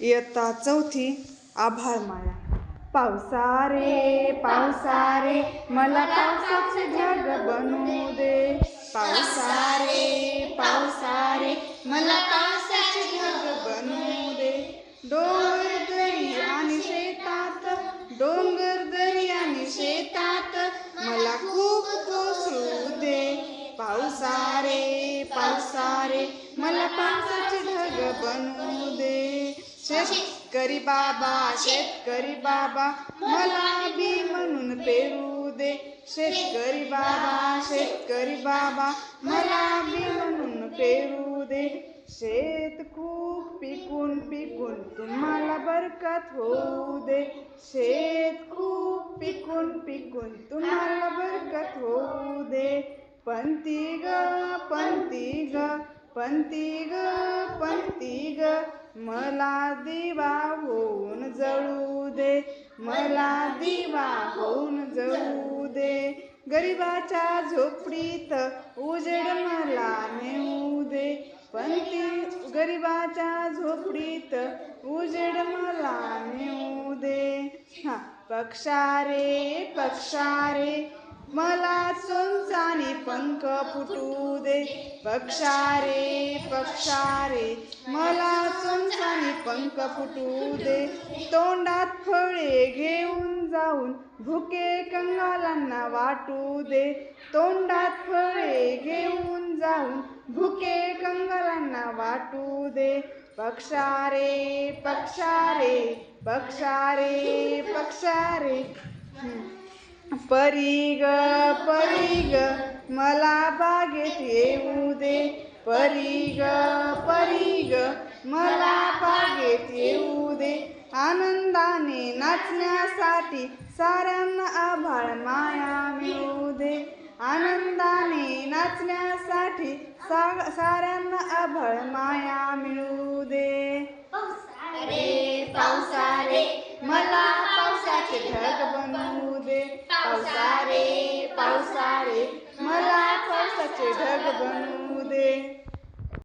इयत्ता चौथी आभाळ माया. पावसा रे मला पावसाचे ढग बनवू दे. पावसा रे मला पावसाचे ढग बनवू दे. डोंगर दरी आणि शेतात, डोंगर दरी आणि शेतात मला खूप कोसळू दे. पावसा रे मला पावसाचे ढग बनवू दे. शेतकरी बाबा मला बी म्हणून पेरू दे. शेतकरी बाबा मला बी म्हणून पेरू दे. शेत खूप पिकून तुम्हाला बरकत होऊ दे. शेत खूप पिकून तुम्हाला बरकत होऊ दे. पंती ग मला दिवा होऊन जळू दे. मला दिवा होऊन जळू दे. गरिबाच्या झोपडीत उजेड मला नेऊ दे. गरिबाच्या झोपडीत उजेड मला नेऊ दे. पक्षा रे मला चोंचाने पंख फुटू दे. पक्षा रे मला चोंचाने पंख फुटू दे. तोंडात फळे घेऊन जाऊन भुके कंगालांना वाटू दे. तोंडात फळे घेऊन जाऊन भुके कंगालांना वाटू दे. पक्षा रे परी ग मला बागेत येऊ दे. परी ग मला बागेत येऊ दे. आनंदाने नाचण्यासाठी साऱ्यांना आभाळ माया मिळू दे. आनंदाने नाचण्यासाठी साऱ्यांना आभाळ माया मिळू दे. पावसा रे मला पावसाचे ढग बनवू दे. पावसा रे मला पावसाचे ढग बनवू दे.